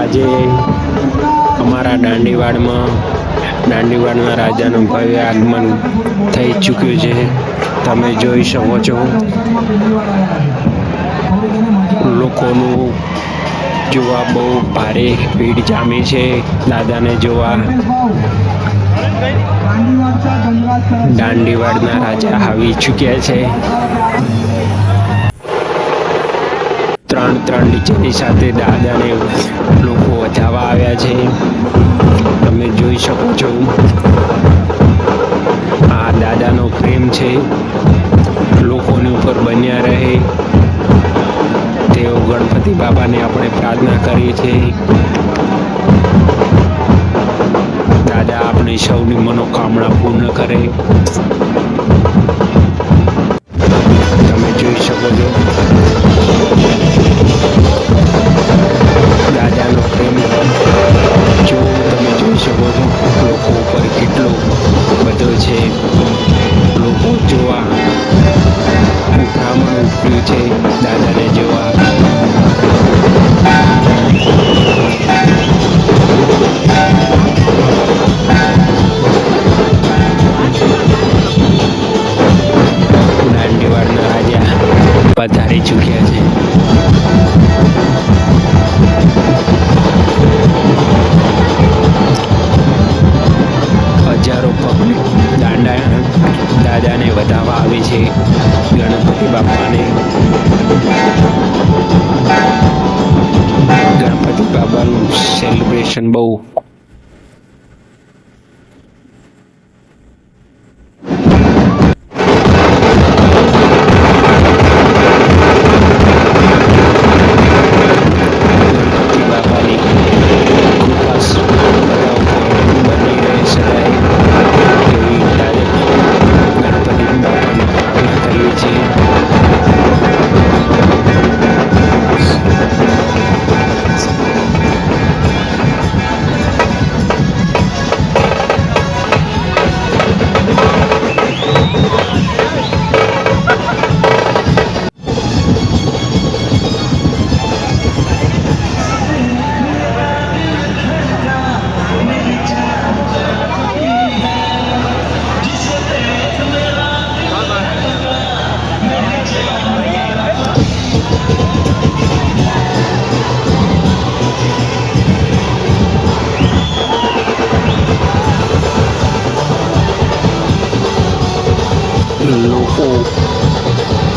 આજે અમારા દાંડીવાડના રાજાનું ભવ્ય આગમન થઈ ચૂક્યું છે। તમે જોઈ શકો છો લોકોનું જોવા બહુ ભારે ભીડ જામી છે। દાદાને જોવા દાંડીવાડના રાજા આવી ચૂક્યા છે। ત્રણ ડીજેની સાથે દાદાને લોકો વધાવવા આવ્યા છે। તમે જોઈ શકો છો આ દાદાનો પ્રેમ છે। લોકોની ઉપર બન્યા રહે તેઓ ગણપતિ બાપાને આપણે પ્રાર્થના કરીએ છીએ। દાદા આપણી સૌની મનોકામના પૂર્ણ કરે। તમે જોઈ શકો છો દાદાનો પ્રેમ જો તમે જોઈ શકો છો લોકો ઉપર કેટલો બધો છે। લોકો જોવા બ્રાહ્મણ ઉઠ્યું છે દાદાને જોવા। દાંડીવાડના રાજા પધારી ચૂક્યા છે। હજારો પબ્લિક દાદાને વધાવવા આવે છે ગણપતિ બાપાને। ગણપતિ બાપાનું સેલિબ્રેશન બહુ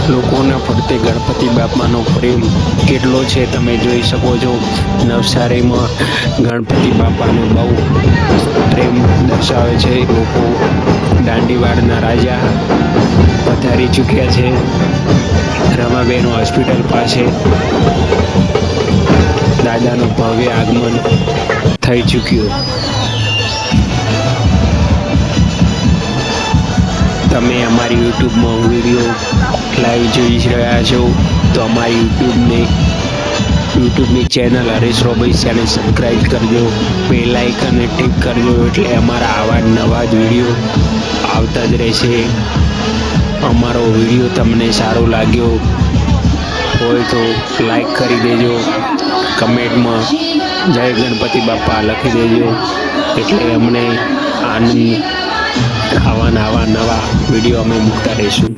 લોકોના પ્રત્યે ગણપતિ બાપાનો પ્રેમ કેટલો છે તમે જોઈ શકો છો। નવસારીમાં ગણપતિ બાપાને બહુ પ્રેમ દર્શાવે છે લોકો। દાંડીવાડના રાજા પધારી ચૂક્યા છે રમાબેન હોસ્પિટલ પાસે। દાદાનું ભવ્ય આગમન થઈ ચૂક્યું। તમે અમારી યુટ્યુબમાં વિડીયો લાઈવ જોઈ રહ્યા છો તો અમારી યુટ્યુબની ચેનલ હરેશ રોબઈ ચેનલ સબસ્ક્રાઈબ કરજો। બેલ આઇકનને ટિક કરજો એટલે અમારા આવા નવા જ વિડીયો આવતા જ રહેશે। અમારો વિડીયો તમને સારો લાગ્યો હોય તો લાઈક કરી દેજો। કમેન્ટમાં જય ગણપતિ બાપા લખી દેજો એટલે અમને આનંદ આવા નવા વિડીયો અમે મૂકતા રહીશું।